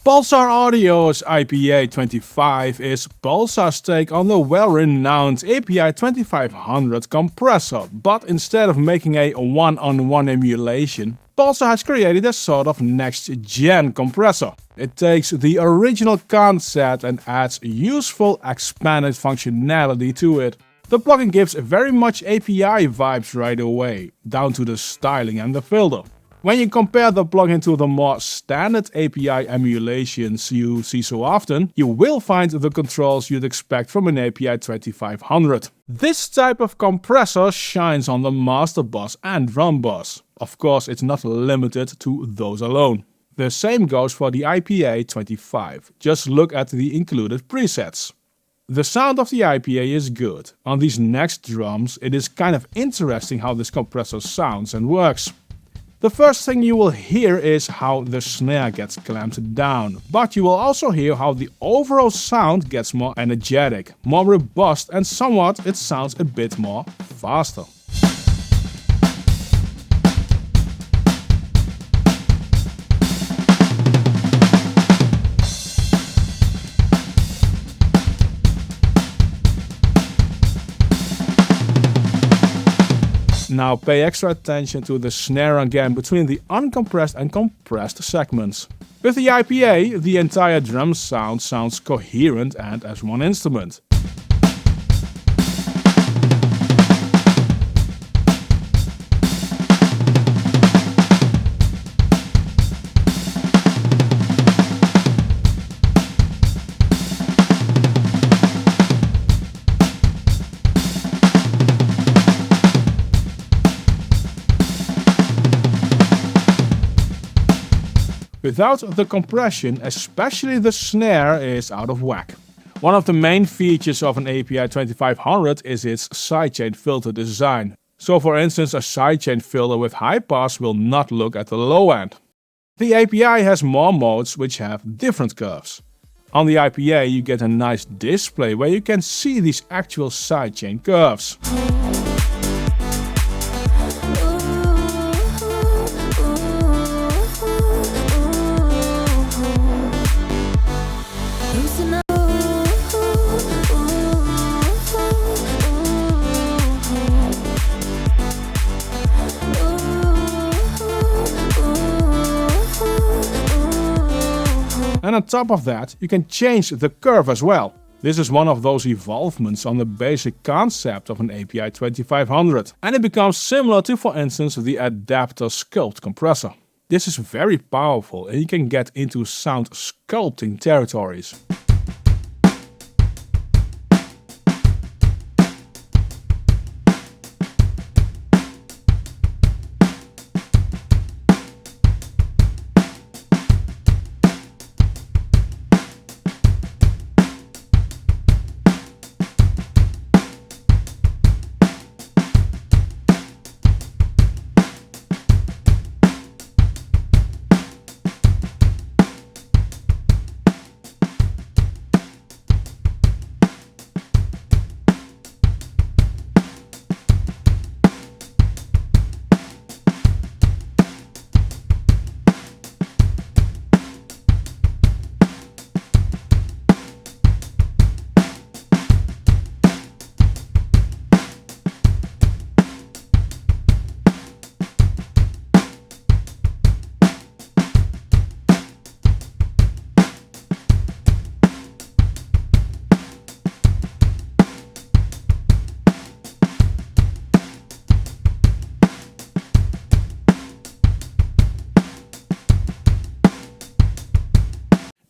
Pulsar Audio's IPA25 is Pulsar's take on the well-renowned API 2500 compressor, but instead of making a one-on-one emulation, Pulsar has created a sort of next-gen compressor. It takes the original concept and adds useful expanded functionality to it. The plugin gives very much API vibes right away, down to the styling and the filter. When you compare the plugin to the more standard API emulations you see so often, you will find the controls you'd expect from an API 2500. This type of compressor shines on the master bus and drum bus. Of course, it's not limited to those alone. The same goes for the IPA 25. Just look at the included presets. The sound of the IPA is good. On these next drums, it is kind of interesting how this compressor sounds and works. The first thing you will hear is how the snare gets clamped down, but you will also hear how the overall sound gets more energetic, more robust, and somewhat it sounds a bit more faster. Now pay extra attention to the snare again between the uncompressed and compressed segments. With the IPA, the entire drum sound sounds coherent and as one instrument. Without the compression, especially the snare is out of whack. One of the main features of an API 2500 is its sidechain filter design. So for instance, a sidechain filter with high pass will not look at the low end. The API has more modes which have different curves. On the IPA you get a nice display where you can see these actual sidechain curves. And on top of that, you can change the curve as well. This is one of those evolvements on the basic concept of an API 2500. And it becomes similar to, for instance, the adapter sculpt compressor. This is very powerful and you can get into sound sculpting territories.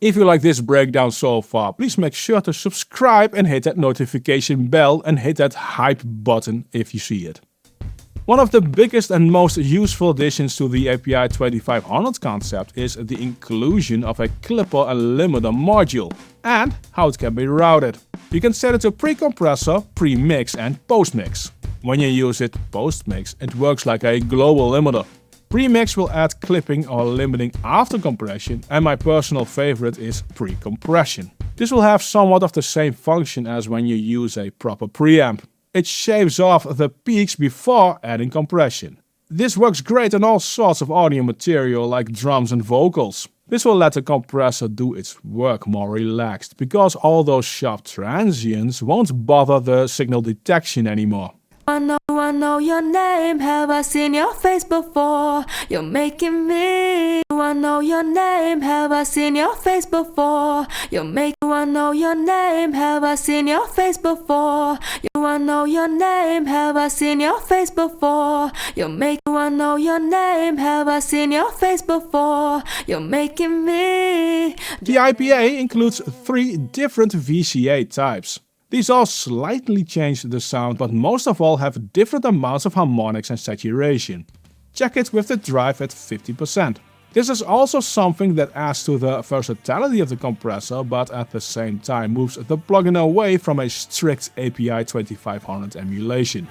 If you like this breakdown so far, please make sure to subscribe and hit that notification bell and hit that hype button if you see it. One of the biggest and most useful additions to the API 2500 concept is the inclusion of a clipper and limiter module and how it can be routed. You can set it to pre-compressor, pre-mix and post-mix. When you use it post-mix, it works like a global limiter. Pre-mix will add clipping or limiting after compression, and my personal favorite is pre-compression. This will have somewhat of the same function as when you use a proper preamp. It shaves off the peaks before adding compression. This works great on all sorts of audio material like drums and vocals. This will let the compressor do its work more relaxed, because all those sharp transients won't bother the signal detection anymore. I know your name, have I seen your face before? You're making me. I know your name, have I seen your face before? I know your name, have I seen your face before? I know your name, have I seen your face before? I know your name, have I seen your face before? You're making me. The IPA includes 3 different VCA types. These all slightly change the sound, but most of all have different amounts of harmonics and saturation. Check it with the drive at 50%. This is also something that adds to the versatility of the compressor, but at the same time moves the plugin away from a strict API 2500 emulation.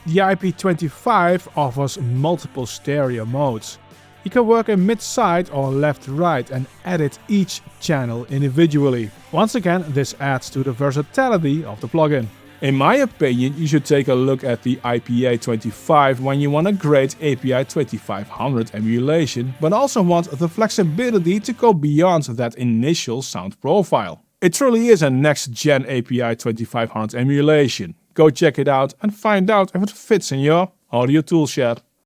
The IP25 offers multiple stereo modes. You can work in mid-side or left-right and edit each channel individually. Once again, this adds to the versatility of the plugin. In my opinion, you should take a look at the IPA25 when you want a great API 2500 emulation, but also want the flexibility to go beyond that initial sound profile. It truly is a next-gen API 2500 emulation. Go check it out and find out if it fits in your audio toolshed.